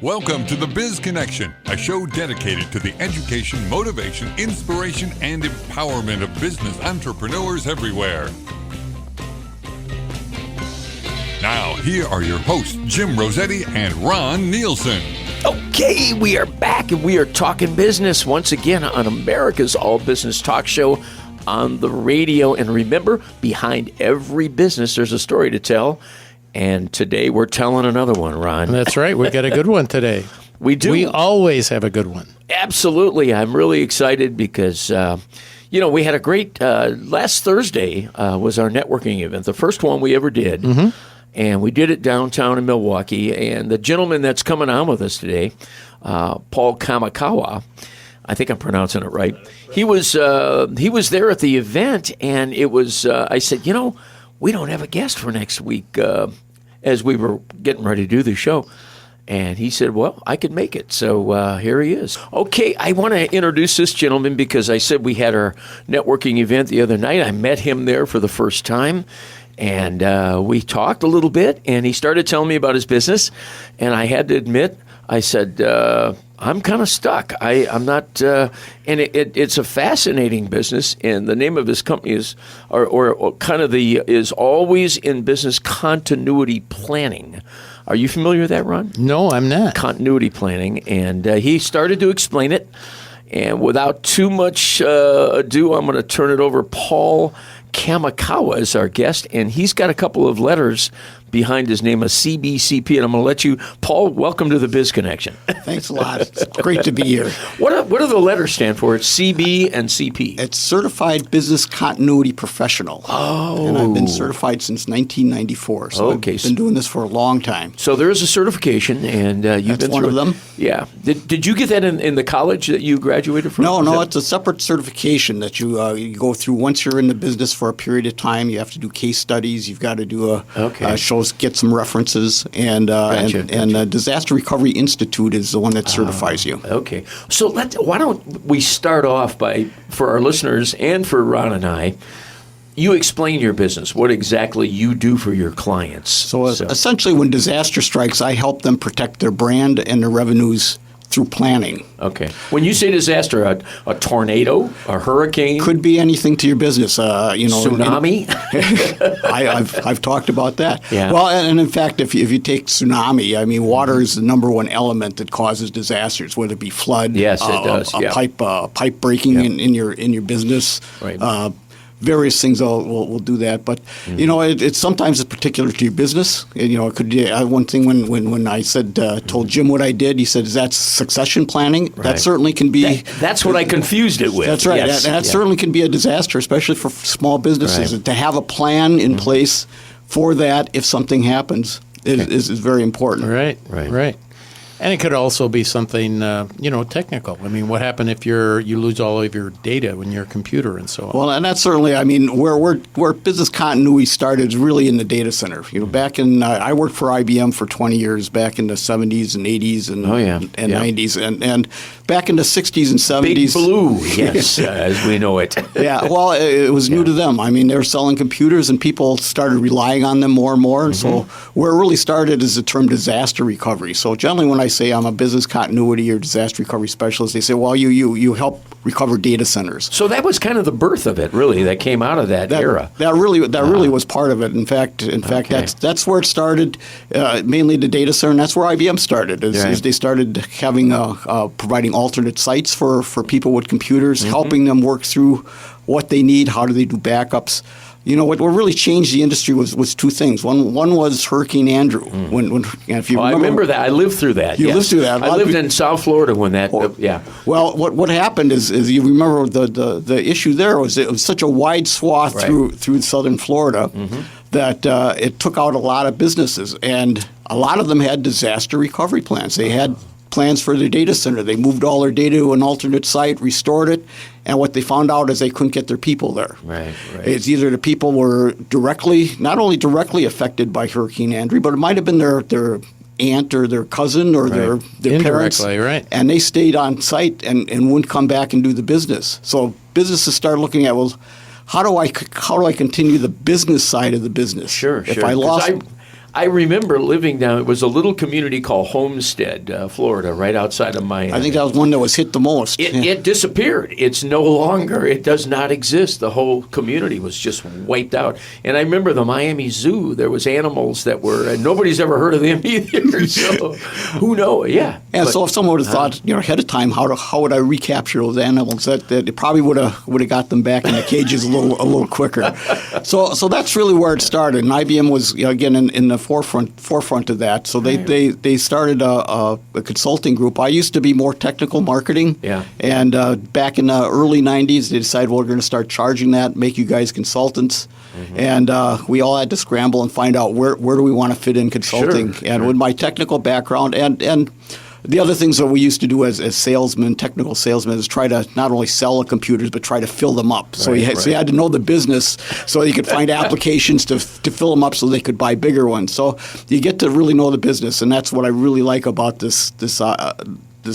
Welcome to the Biz Connection, a show dedicated to the education, motivation, inspiration, and empowerment of business entrepreneurs everywhere. Now, here are your hosts, Jim Rossetti and Ron Nielsen. Okay, we are back and we are talking business once again on America's All Business Talk Show on the radio. And remember, behind every business, there's a story to tell. And today we're telling another one, Ron. That's right. We got a good one today. We do. We always have a good one. Absolutely. I'm really excited because, we had a great, last Thursday was our networking event, the first one we ever did. Mm-hmm. And we did it downtown in Milwaukee. And the gentleman that's coming on with us today, Paul Kamikawa, I think I'm pronouncing it right. He was there at the event, and it was. I said, we don't have a guest for next week, as we were getting ready to do the show. And he said, well, I could make it. So here he is. Okay, I want to introduce this gentleman because I said we had our networking event the other night. I met him there for the first time. And we talked a little bit, and he started telling me about his business. And I had to admit, I said, I'm kind of stuck. I'm not, and it's a fascinating business. And the name of his company is, is Always in Business Continuity Planning. Are you familiar with that, Ron? No, I'm not. Continuity planning. And he started to explain it. And without too much ado, I'm going to turn it over. Paul Kamikawa is our guest, and he's got a couple of letters behind his name, a CBCP, and I'm going to let you, Paul, welcome to the Biz Connection. Thanks a lot. It's great to be here. What do the letters stand for? It's CB and CP. It's Certified Business Continuity Professional. Oh. And I've been certified since 1994, so I've been doing this for a long time. So there is a certification, and you've been one through of them. Yeah. Did you get that in the college that you graduated from? No, it's a separate certification that you go through once you're in the business for a period of time. You have to do case studies. You've got to do get some references, and Disaster Recovery Institute is the one that certifies you. Okay, so why don't we start off by, for our listeners and for Ron and I, you explain your business, what exactly you do for your clients. So essentially, when disaster strikes, I help them protect their brand and their revenues through planning. Okay. When you say disaster, a tornado, a hurricane? Could be anything to your business. Tsunami? I've talked about that. Yeah. Well, and in fact, if you take tsunami, I mean, water is the number one element that causes disasters, whether it be flood, yes, it does. Pipe breaking in your business. Right. Various things will do that, but it's sometimes it's particular to your business. It could be one thing when I told Jim what I did. He said, "Is that succession planning?" Right. That certainly can be. That's what I confused it with. That's right. Yes. That certainly can be a disaster, especially for small businesses. Right. To have a plan in place for that if something happens is very important. Right. And it could also be something, technical. I mean, what happened if you lose all of your data in your computer and so on? Well, and that's certainly, I mean, where business continuity started is really in the data center. Back in, I worked for IBM for 20 years, back in the 70s and 80s and 90s. And back in the 60s and 70s. Big Blue, yes, as we know it. Yeah, well, it was new to them. I mean, they were selling computers and people started relying on them more and more. And so where it really started is the term disaster recovery. So generally when I say I'm a business continuity or disaster recovery specialist, they say, well, you help recover data centers. So that was kind of the birth of it, really, that came out of that era. That really was part of it. In fact, that's where it started, mainly the data center, and that's where IBM started, is they started having providing alternate sites for people with computers, helping them work through what they need, how do they do backups. What really changed the industry was two things. One was Hurricane Andrew. If you I remember that. I lived through that. You lived through that. I lived in South Florida when that. Well, what happened is you remember the issue there was it was such a wide swath through southern Florida that it took out a lot of businesses, and a lot of them had disaster recovery plans. They had plans for their data center. They moved all their data to an alternate site, restored it, and what they found out is they couldn't get their people there. Right. It's either the people were not only directly affected by Hurricane Andrew, but it might have been their aunt or their cousin or their parents. Right. And they stayed on site and wouldn't come back and do the business. So businesses started looking at, well, how do I continue the business side of the business? Sure. If I lost I remember living down. It was a little community called Homestead, Florida, right outside of Miami. I think that was one that was hit the most. It disappeared. It's no longer. It does not exist. The whole community was just wiped out. And I remember the Miami Zoo. There was animals that were, and nobody's ever heard of them either. So who knows? Yeah. And so if someone would have thought, ahead of time, how would I recapture those animals? That it probably would have got them back in the cages a little quicker. So that's really where it started. And IBM was again in the forefront of that. So they started a consulting group. I used to be more technical marketing. Yeah. And back in the early '90s, they decided, well, we're going to start charging that, make you guys consultants. Mm-hmm. And we all had to scramble and find out where do we want to fit in consulting. Sure. And with my technical background and the other things that we used to do as salesmen, technical salesmen, is try to not only sell the computers but try to fill them up. So you had to know the business so you could find applications to fill them up so they could buy bigger ones. So you get to really know the business, and that's what I really like about this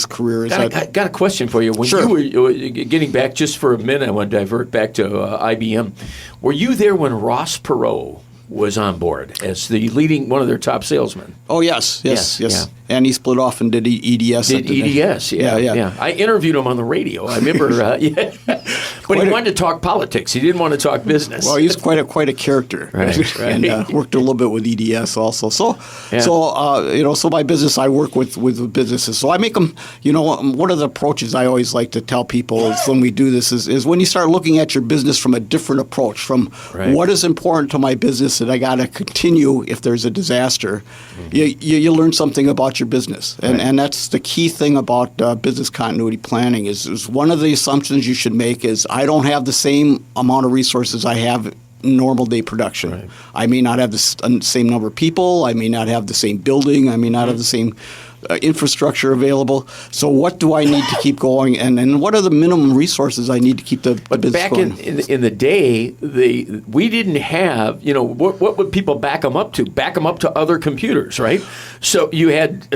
career. I got a question for you. When Sure. you were getting back just for a minute, I want to divert back to IBM. Were you there when Ross Perot was on board as the one of their top salesmen? Oh, yes. Yeah. And he split off and did EDS. Did EDS, yeah. I interviewed him on the radio. I remember, but he wanted to talk politics. He didn't want to talk business. Well, he's quite a character, right. And worked a little bit with EDS also. So my business, I work with businesses. So I make them. One of the approaches I always like to tell people is when we do this is when you start looking at your business from a different approach, from what is important to my business that I got to continue if there's a disaster. Mm-hmm. You learn something about your business, and that's the key thing about business continuity planning is one of the assumptions you should make is I don't have the same amount of resources I have in normal day production. Right. I may not have the same number of people. I may not have the same building. I may not have the same infrastructure available. So what do I need to keep going, and what are the minimum resources I need to keep the business going? Back in the day, we didn't have, what would people back them up to? Back them up to other computers, right? So you had,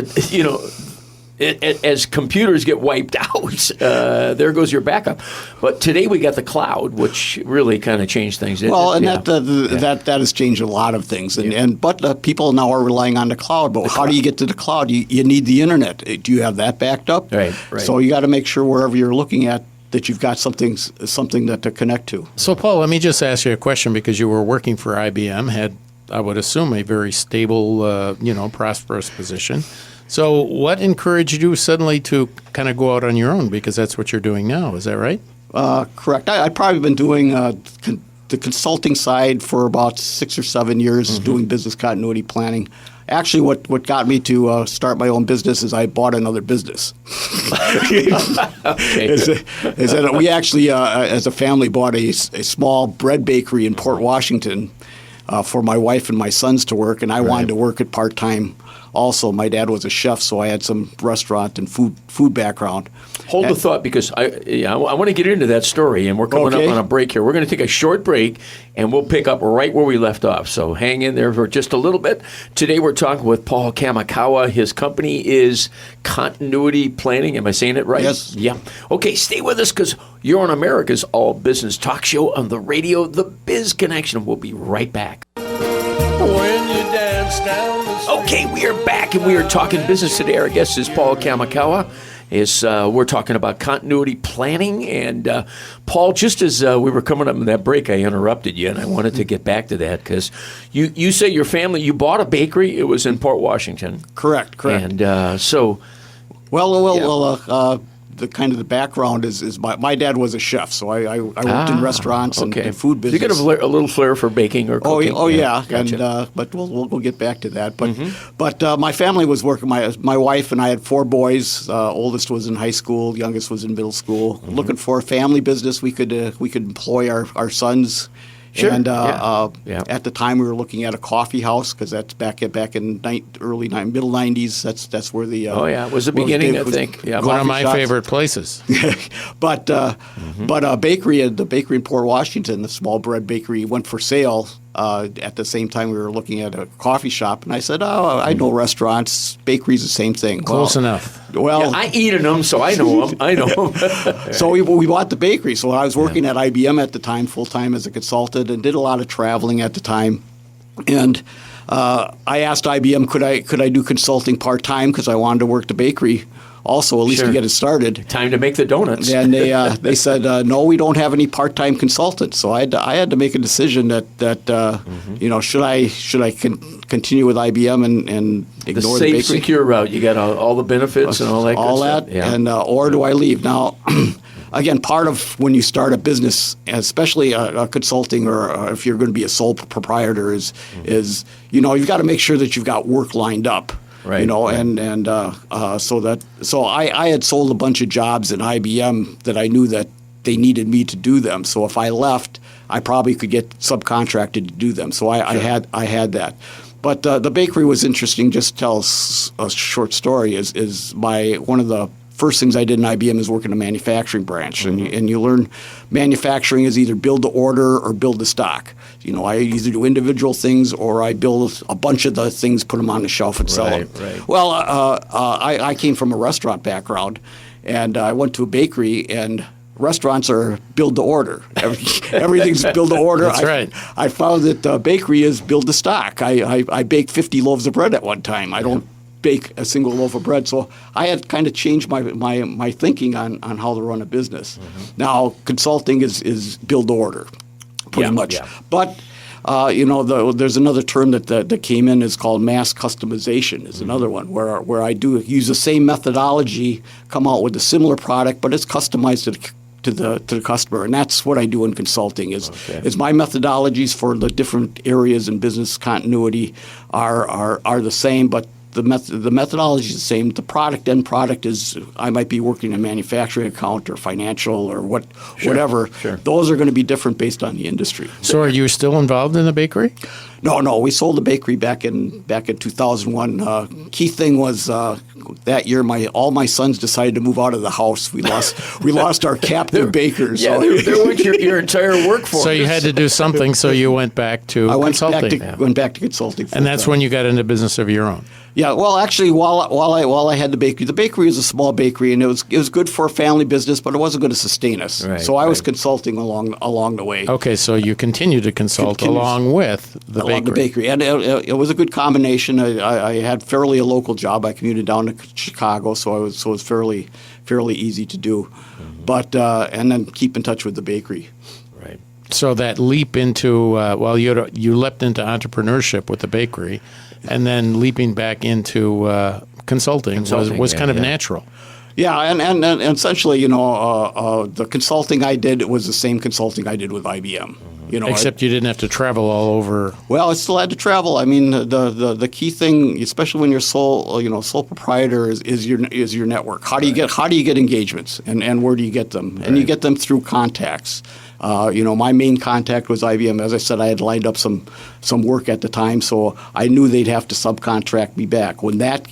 as computers get wiped out, there goes your backup. But today we got the cloud, which really kind of changed things. That has changed a lot of things. But people now are relying on the cloud. But how do you get to the cloud? You need the internet. Do you have that backed up? Right. So you got to make sure wherever you're looking at that you've got something that to connect to. So, Paul, let me just ask you a question, because you were working for IBM, had, I would assume, a very stable, prosperous position. So what encouraged you suddenly to kind of go out on your own? Because that's what you're doing now. Is that right? Correct. I've probably been doing the consulting side for about 6 or 7 years, doing business continuity planning. Actually, what got me to start my own business is I bought another business. Is that we actually, as a family, bought a small bread bakery in Port Washington for my wife and my sons to work, and I wanted to work it part-time. Also, my dad was a chef, so I had some restaurant and food background. Hold the thought, because I want to get into that story, and we're coming up on a break here. We're going to take a short break, and we'll pick up right where we left off. So hang in there for just a little bit. Today we're talking with Paul Kamikawa. His company is Continuity Planning. Am I saying it right? Yes. Yeah. Okay, stay with us, because you're on America's All Business Talk Show on the radio, the Biz Connection. We'll be right back. When you dance down the street. Okay, we are back, and we are talking business today. Our guest is Paul Kamikawa. We're talking about continuity planning. And Paul, just as we were coming up in that break, I interrupted you, and I wanted to get back to that, because you say your family, you bought a bakery. It was in Port Washington. Correct. And so... the kind of the background is my dad was a chef, so I worked in restaurants and food business. You got a little flair for baking or cooking. Yeah. Gotcha. And but we'll get back to that. But my family was working. My wife and I had 4 boys. Oldest was in high school. Youngest was in middle school. Looking for a family business we could employ our sons. Sure. And at the time, we were looking at a coffee house, because that's back in middle 90s. That's where the it was the beginning, I think. Yeah, one of my favorite places. But a bakery, the bakery in Port Washington, the small bread bakery, went for sale. At the same time, we were looking at a coffee shop, and I said, I know restaurants. Bakery's the same thing. Close enough. Well, I eat in them, so I know them. So we bought the bakery. So I was working at IBM at the time, full-time as a consultant, and did a lot of traveling at the time. And I asked IBM could I do consulting part time because I wanted to work the bakery also, at least to get it started. Time to make the donuts. And they said, no, we don't have any part-time consultants. So I had to make a decision that should I continue with IBM and ignore the bakery? The safe, secure route. You got all the benefits and all that. All good that, stuff. Yeah. and or do I leave now? Again, part of when you start a business, especially a consulting or if you're going to be a sole proprietor, is you've got to make sure that you've got work lined up. Right. So I had sold a bunch of jobs in IBM that I knew that they needed me to do them. So if I left, I probably could get subcontracted to do them. So I had that. But the bakery was interesting. Just to tell a short story is one of the first things I did in IBM is work in a manufacturing branch, and you learn manufacturing is either build to order or build to stock. I either do individual things or I build a bunch of the things, put them on the shelf and sell them. Right. Well, I came from a restaurant background, and I went to a bakery, and restaurants are build to order. Everything's build to order. That's right. I found that bakery is build to stock. I baked 50 loaves of bread at one time. I don't bake a single loaf of bread. So I had kind of changed my thinking on how to run a business. Now, consulting is build to order, pretty much. Yeah. But there's another term that came in is called mass customization is another one where I do use the same methodology, come out with a similar product, but it's customized to the customer, and that's what I do in consulting. Is my methodologies for the different areas in business continuity are the same, but the methodology is the same. The end product is I might be working in a manufacturing account or financial or whatever. Sure. Those are going to be different based on the industry. So are you still involved in the bakery? No. We sold the bakery back in 2001. Key thing was that year all my sons decided to move out of the house. We lost our captive bakers. Yeah, so. there went your entire workforce. So you had to do something. So you went back to consulting. Went back to consulting. And that's when you got into business of your own. Yeah, well, actually, while I had the bakery was a small bakery, and it was good for a family business, but it wasn't going to sustain us. Right, so I was consulting along the way. Okay, so you continue to consult along with the bakery. And it was a good combination. I had fairly a local job. I commuted down to Chicago, so it was fairly easy to do. But and then keep in touch with the bakery. Right. So that leap into you leapt into entrepreneurship with the bakery. And then leaping back into consulting was kind of natural. Yeah, and essentially, the consulting I did was the same consulting I did with IBM. Except you didn't have to travel all over. Well, I still had to travel. I mean, the key thing, especially when you're sole proprietor, is your network. How do you get engagements, and where do you get them? And you get them through contacts. My main contact was IBM. As I said, I had lined up some work at the time, so I knew they'd have to subcontract me back. When that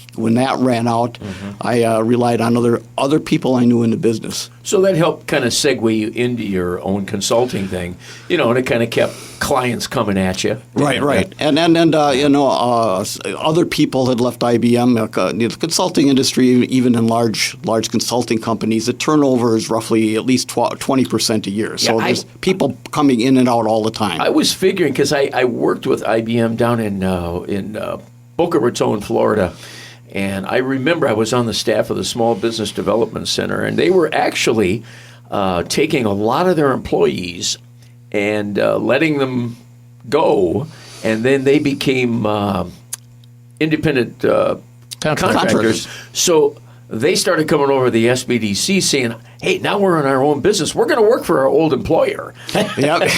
ran out, I relied on other people I knew in the business. So that helped kind of segue you into your own consulting thing, and it kind of kept clients coming at you. Right. And other people had left IBM. The consulting industry, even in large consulting companies, the turnover is roughly at least 20% a year. So there's people coming in and out all the time. I was figuring, because I worked with IBM down in Boca Raton, Florida. And I remember I was on the staff of the Small Business Development Center, and they were actually taking a lot of their employees and letting them go, and then they became independent contractors. So they started coming over to the SBDC saying, hey, now we're in our own business. We're going to work for our old employer. Yep.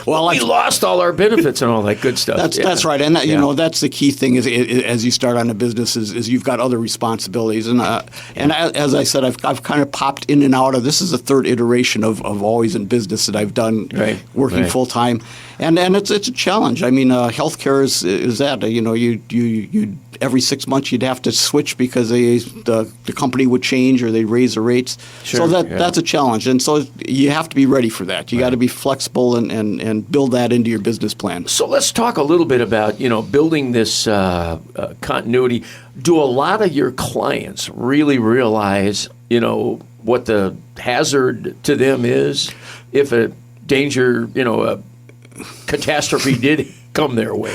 Well, we lost all our benefits and all that good stuff. That's right. And that's the key thing is as you start on a business is you've got other responsibilities. And as I said, I've kind of popped in and out of. This is the third iteration of always in business that I've done working full time. And it's a challenge. I mean, healthcare is that. You every 6 months you'd have to switch because the company would change or they'd raise the rates. Sure, so that's a challenge. And so you have to be ready for that. You got to be flexible and build that into your business plan. So let's talk a little bit about, building this continuity. Do a lot of your clients really realize, what the hazard to them is if a danger, a catastrophe did come their way.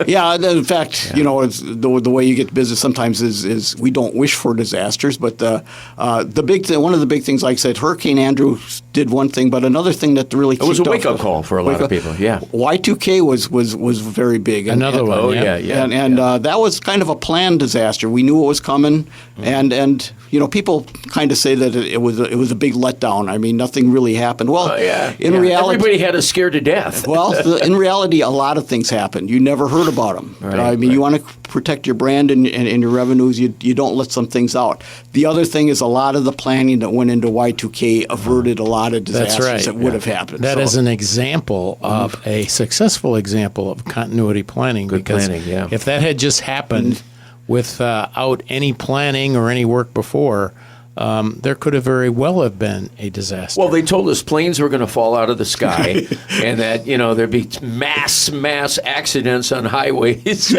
Yeah, in fact, it's the way you get business sometimes is we don't wish for disasters, but the big thing, one of the big things, like I said, Hurricane Andrew did one thing, but another thing that really it was a wake-up call for a lot of people. Yeah, Y2K was very big. Another one. Oh yeah. And that was kind of a planned disaster. We knew it was coming, and people kind of say that it was a big letdown. I mean, nothing really happened. Well, in reality, everybody had us scared to death. Well, in reality, a lot of things happened. You never heard about them. Right, you want to protect your brand and your revenues. You don't let some things out. The other thing is a lot of the planning that went into Y2K averted a lot of disasters that would have happened. That is an example of a successful example of continuity planning. Good planning, yeah. If that had just happened without any planning or any work before, there could have very well have been a disaster. Well, they told us planes were going to fall out of the sky and that, there'd be mass accidents on highways.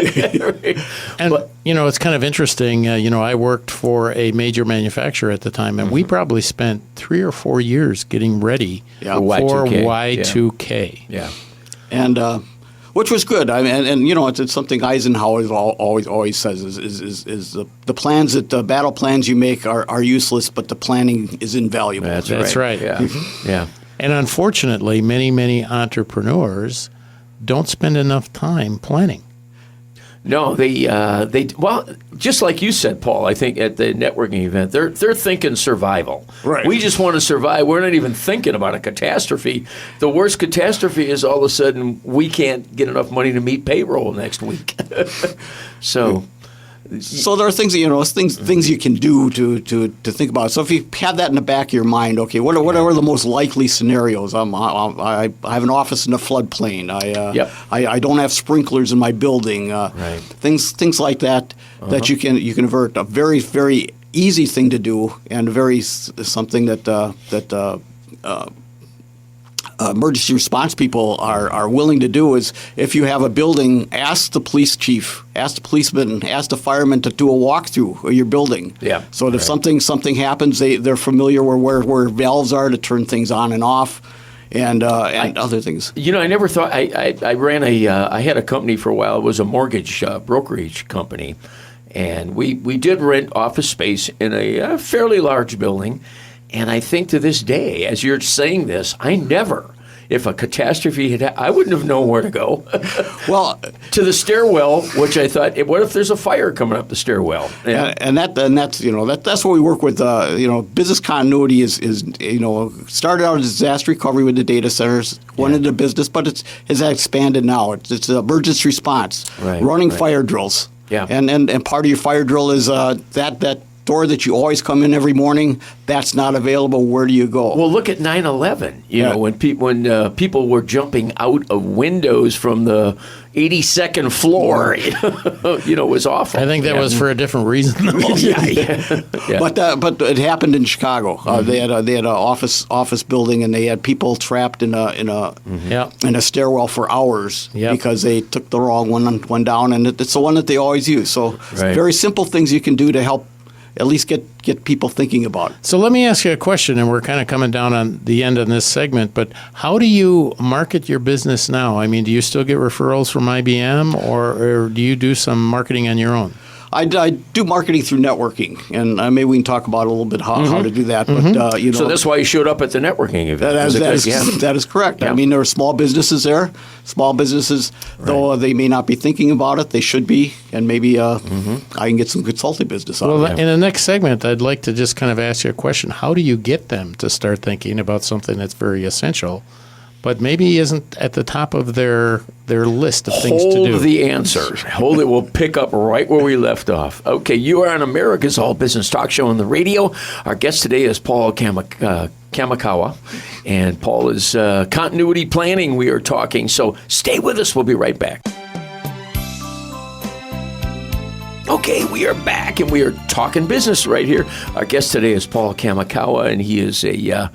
And, it's kind of interesting. I worked for a major manufacturer at the time, and we probably spent 3 or 4 years getting ready for Y2K. Yeah. And which was good. I mean, and it's something Eisenhower always says is the plans the battle plans you make are useless, but the planning is invaluable. That's right. Yeah. Yeah. And unfortunately, many entrepreneurs don't spend enough time planning. No, they just like you said, Paul. I think at the networking event, they're thinking survival. Right. We just want to survive. We're not even thinking about a catastrophe. The worst catastrophe is all of a sudden we can't get enough money to meet payroll next week. So there are things things you can do to think about. So if you have that in the back of your mind, okay, what are the most likely scenarios? I have an office in a floodplain. I don't have sprinklers in my building. Right. Things like that that you can avert. A very, very easy thing to do, and something that emergency response people are willing to do is, if you have a building, ask the police chief, ask the policeman, ask the fireman to do a walkthrough of your building. Yeah. So that if something happens, they're familiar where valves are to turn things on and off, and other things. I never thought I ran I had a company for a while. It was a mortgage brokerage company, and we did rent office space in a fairly large building. And I think to this day, as you're saying this, if a catastrophe had happened, I wouldn't have known where to go. Well, to the stairwell, which I thought, what if there's a fire coming up the stairwell? Yeah. And that's what we work with. Business continuity is started out as disaster recovery with the data centers, went into business, but it's expanded now. It's emergency response, running fire drills. Yeah. And part of your fire drill is that door that you always come in every morning, that's not available. Where do you go? Well, look at 9/11. When people were jumping out of windows from the 82nd floor, it was awful. I think that was for a different reason. Yeah. But it happened in Chicago. They had an office building, and they had people trapped in a stairwell for hours because they took the wrong one down, and it's the one that they always use. So very simple things you can do to help at least get people thinking about it. So let me ask you a question, and we're kind of coming down on the end of this segment, but how do you market your business now? I mean, do you still get referrals from IBM, or do you do some marketing on your own? I do marketing through networking, and maybe we can talk about a little bit how to do that. But so that's why you showed up at the networking event. That is correct. Yeah. I mean, there are small businesses there. Small businesses, though they may not be thinking about it, they should be, and maybe I can get some consulting business out of it. Well, in the next segment, I'd like to just kind of ask you a question. How do you get them to start thinking about something that's very essential, but maybe isn't at the top of their list of things to do? Hold the answer. Hold it. We'll pick up right where we left off. Okay, you are on America's All Business Talk Show on the radio. Our guest today is Paul Kamikawa, and Paul is continuity planning we are talking. So stay with us. We'll be right back. Okay, we are back, and we are talking business right here. Our guest today is Paul Kamikawa, and he is a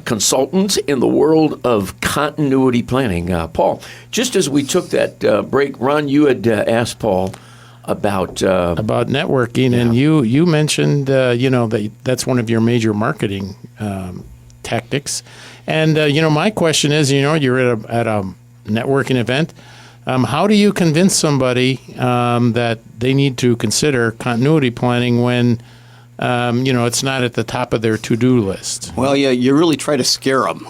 consultant in the world of continuity planning. Paul, just as we took that break, Ron, you had asked Paul about networking, and you mentioned that's one of your major marketing tactics. And my question is, you're at a networking event. How do you convince somebody that they need to consider continuity planning when it's not at the top of their to-do list? Well, yeah, you really try to scare them.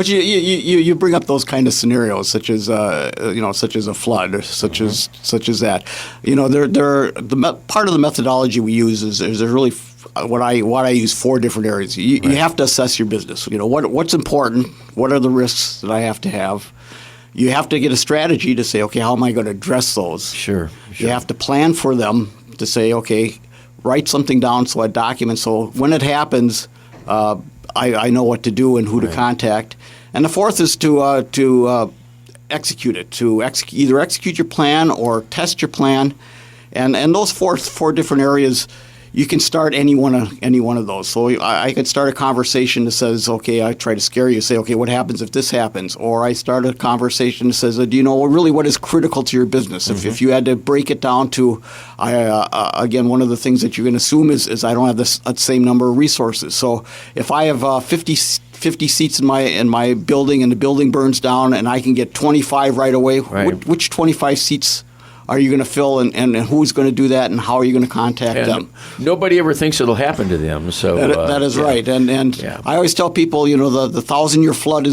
You bring up those kind of scenarios, such as a flood, or such as that. Part of the methodology we use is there's really what I use 4 different areas. You have to assess your business. What's important. What are the risks that I have to have? You have to get a strategy to say, okay, how am I going to address those? Sure. You have to plan for them to say, okay, write something down so I document. So when it happens, I know what to do and who to contact. And the 4th is to execute it, either execute your plan or test your plan. And those four different areas, you can start any one of those. So I could start a conversation that says, okay, I try to scare you, say, okay, what happens if this happens? Or I start a conversation that says, do you know really what is critical to your business? If you had to break it down to, again, one of the things that you can assume is I don't have the same number of resources. So if I have 50 seats in my building and the building burns down and I can get 25 right away, which 25 seats are you going to fill, and who's going to do that, and how are you going to contact them? Nobody ever thinks it'll happen to them. So that is right, and I always tell people, the 1,000-year flood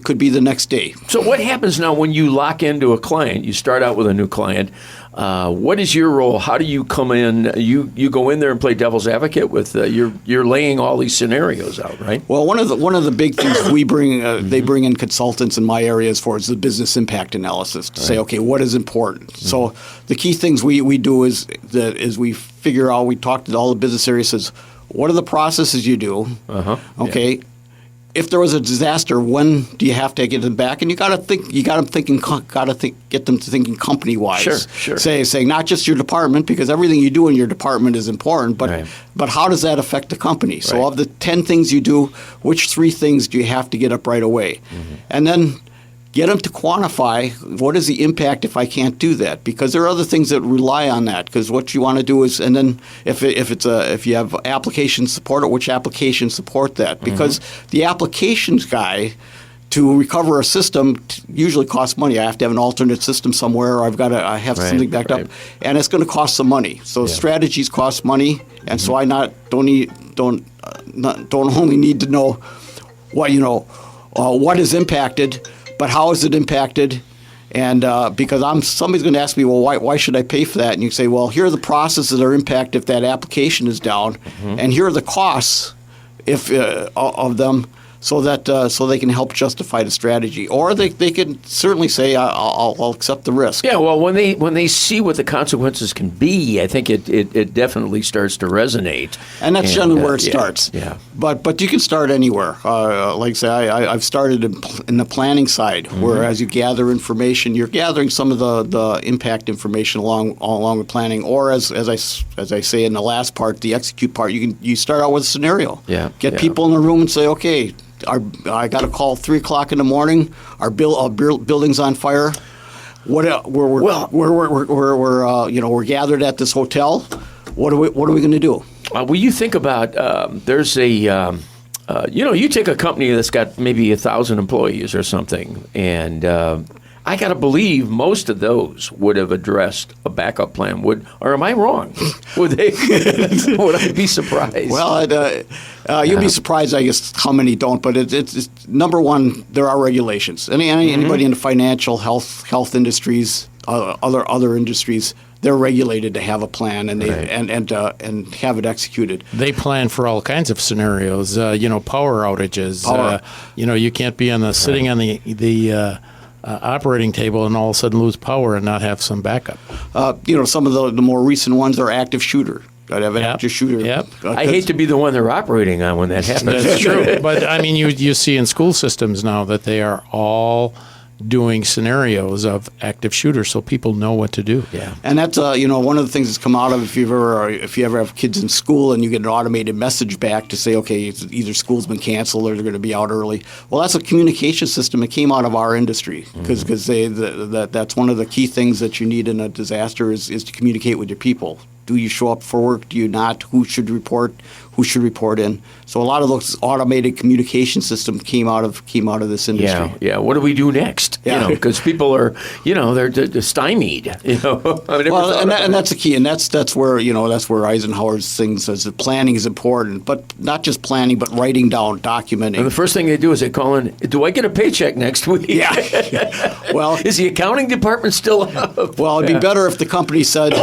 could be the next day. So what happens now when you lock into a client? You start out with a new client. What is your role? How do you come in? You go in there and play devil's advocate with you're laying all these scenarios out, right? Well, one of the big things we bring they bring in consultants in my area as far as the business impact analysis to say, okay, what is important? So the key things we do is we figure out. We talk to all the business areas. Says, what are the processes you do? Okay. Yeah. If there was a disaster, when do you have to get them back? And you got to think. You got them thinking. Get them to thinking company wise. Sure. Saying not just your department, because everything you do in your department is important. But how does that affect the company? So of the 10 things you do, which 3 things do you have to get up right away? And then get them to quantify what is the impact if I can't do that, because there are other things that rely on that. Because what you want to do is, and then if you have applications support it, which applications support that? Because the applications guy, to recover a system usually costs money. I have to have an alternate system somewhere, or I have something backed up, and it's going to cost some money. So strategies cost money, and so I don't only need to know what is impacted, but how is it impacted? And because somebody's going to ask me, well, why should I pay for that? And you say, well, here are the processes that are impacted if that application is down, and here are the costs of them, so they can help justify the strategy, or they can certainly say, I'll accept the risk. Yeah, well, when they see what the consequences can be, I think it definitely starts to resonate. And that's generally where it starts. Yeah. But you can start anywhere. Like I say, I've started in the planning side, where as you gather information, you're gathering some of the impact information along with planning, or as I say in the last part, the execute part, you start out with a scenario. Yeah. Get people in the room and say, okay, I got a call 3:00 in the morning. Our building's on fire. We're gathered at this hotel. What are we going to do? Well, you think about there's a you take a company that's got maybe 1,000 employees or something, and I got to believe most of those would have addressed a backup plan. Or am I wrong? Would they? Would I be surprised? Well, you'd be surprised, I guess, how many don't. But it's number one. There are regulations. Anybody in the financial health industries, other industries, they're regulated to have a plan and and have it executed. They plan for all kinds of scenarios. Power outages. You can't be sitting on the operating table and all of a sudden lose power and not have some backup. Some of the more recent ones are active shooter. Got to have an active shooter. Yep. I hate to be the one they're operating on when that happens. That's true. But you see in school systems now that they are all doing scenarios of active shooters, so people know what to do. Yeah, and that's one of the things that's come out of if you ever have kids in school and you get an automated message back to say, okay, either school's been canceled or they're going to be out early. Well, that's a communication system that came out of our industry because that's one of the key things that you need in a disaster is to communicate with your people. Do you show up for work? Do you not? Who should report? Who should report in? So a lot of those automated communication systems came out of this industry. Yeah. What do we do next? Yeah. Because people are, they're stymied. And that's the key, and that's where Eisenhower's things as planning is important, but not just planning, but writing down, documenting. And the first thing they do is they call in, do I get a paycheck next week? Yeah. Well, is the accounting department still up? Well, it'd be better if the company said,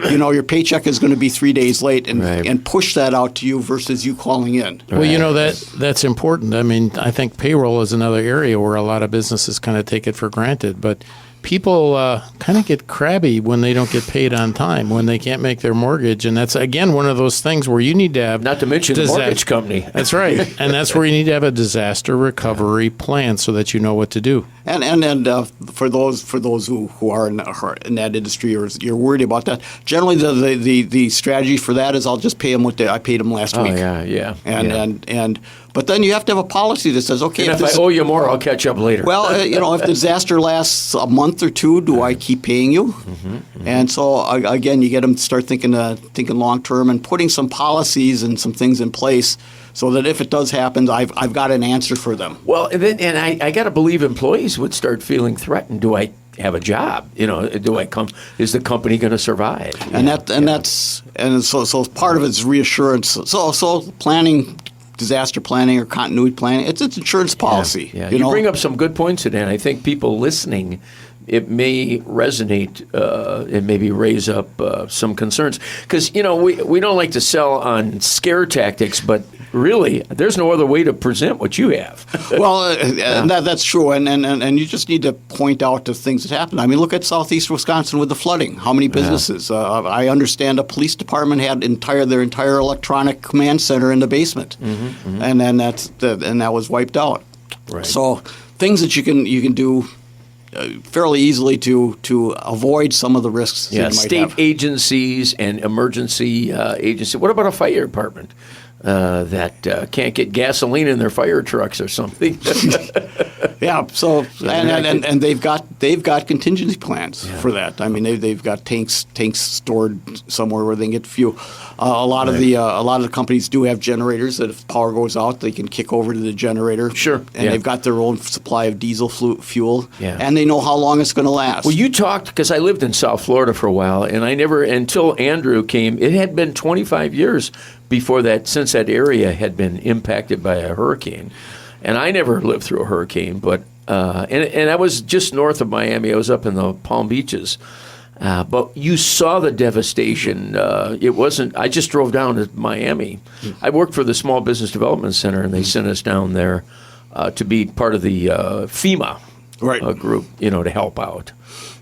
your paycheck is going to be 3 days late, and push that out to you versus you calling in. Well, that's important. I mean, I think payroll is another area where a lot of businesses kind of take it for granted, but people kind of get crabby when they don't get paid on time, when they can't make their mortgage. And that's, again, one of those things where you need to have... Not to mention the mortgage company. That's right. And that's where you need to have a disaster recovery plan so that you know what to do. And for those who are in that industry or you're worried about that, generally the strategy for that is I'll just pay them what I paid them last week. Yeah. But then you have to have a policy that says, okay, if I owe you more, I'll catch up later. Well, if the disaster lasts a month or two, do I keep paying you? And so again, you get them to start thinking long term and putting some policies and some things in place so that if it does happen, I've got an answer for them. Well, and I got to believe employees would start feeling threatened. Do I have a job? Do I come? Is the company going to survive? So part of it's reassurance. So planning. Disaster planning or continuity planning, it's insurance policy. Yeah. You bring up some good points today, and I think people listening, it may resonate, it maybe raise up some concerns. Because, we don't like to sell on scare tactics, but really, there's no other way to present what you have. Well, and that's true, and you just need to point out the things that happen. I mean, look at southeast Wisconsin with the flooding. How many businesses? I understand a police department had their entire electronic command center in the basement, and then that was wiped out. Right. So things that you can do fairly easily to avoid some of the risks. Yeah, that you might state have. agencies and emergency agencies. What about a fire department that can't get gasoline in their fire trucks or something? Yeah. So and they've got contingency plans for that. I mean, they've got tanks stored somewhere where they can get fuel. A lot of the companies do have generators that if power goes out, they can kick over to the generator. Sure. And they've got their own supply of diesel fuel. Yeah. And they know how long it's going to last. Well, you talked, because I lived in South Florida for a while, and I never, until Andrew came, it had been 25 years before that, since that area had been impacted by a hurricane. And I never lived through a hurricane, but and I was just north of Miami. I was up in the Palm Beaches. But you saw the devastation. It wasn't. I just drove down to Miami. I worked for the Small Business Development Center, and they sent us down there to be part of the FEMA group, to help out.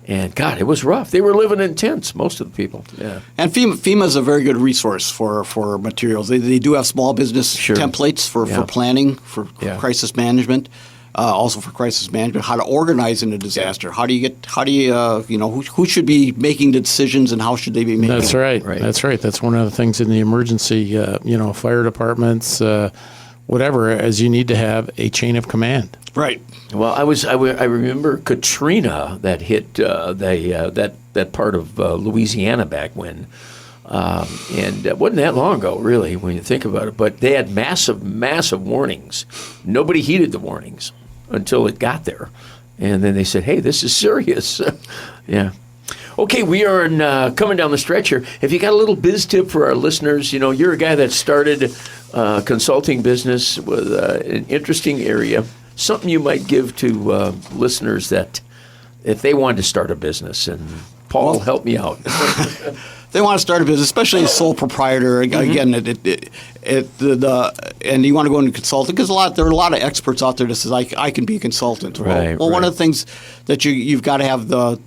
And God, it was rough. They were living in tents, most of the people. Yeah. And FEMA is a very good resource for materials. They do have small business templates for planning, for crisis management. Also for crisis management, how to organize in a disaster. How do you who should be making the decisions and how should they be making That's right. That's right. That's one of the things in the emergency, fire departments, whatever, as you need to have a chain of command. Right. Well, I remember Katrina that hit that part of Louisiana back when. And it wasn't that long ago, really, when you think about it. But they had massive warnings. Nobody heeded the warnings until it got there. And then they said, hey, this is serious. Yeah. Okay, we are coming down the stretch here. If you got a little biz tip for our listeners, you're a guy that started consulting business with an interesting area, something you might give to listeners that if they wanted to start a business. And Paul, help me out. They want to start a business, especially a sole proprietor. Again, and you want to go into consulting because there are a lot of experts out there that says I can be a consultant. One of the things that you've got to have the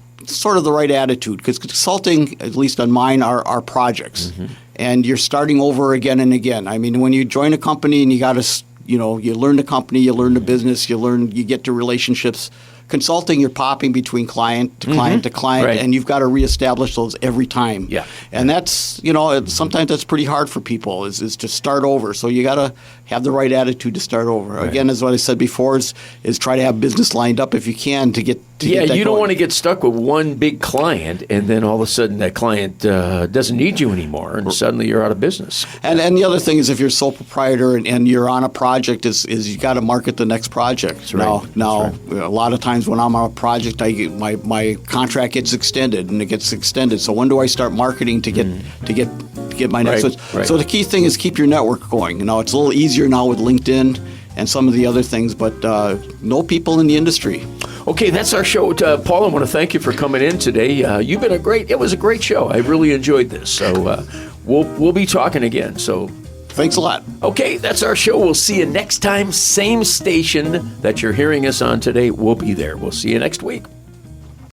right attitude, because consulting, at least on mine, are projects, and you're starting over again and again. I mean, when you join a company and you got to, you learn the company, you learn the business, you get to relationships. Consulting, you're popping between client to client to client, and you've got to reestablish those every time. Yeah. And that's, sometimes that's pretty hard for people is to start over. So you got to have the right attitude to start over. Again, as what I said before, is try to have business lined up if you can to get Yeah, get that you don't going. want to get stuck with one big client, and then all of a sudden that client doesn't need you anymore, and suddenly you're out of business. And the other thing is, if you're sole proprietor and you're on a project, is you got to market the next project. right. Now, a lot of times when I'm on a project, my contract gets extended, and it gets extended. So when do I start marketing to get my next Right, one? right. So the key thing is keep your network going. It's a little easier now with LinkedIn and some of the other things, but know people in the industry. Okay, that's our show. Paul, I want to thank you for coming in today. You've been it was a great show. I really enjoyed this. So we'll be talking again. So Thanks a lot. okay, that's our show. We'll see you next time. Same station that you're hearing us on today. We'll be there. We'll see you next week.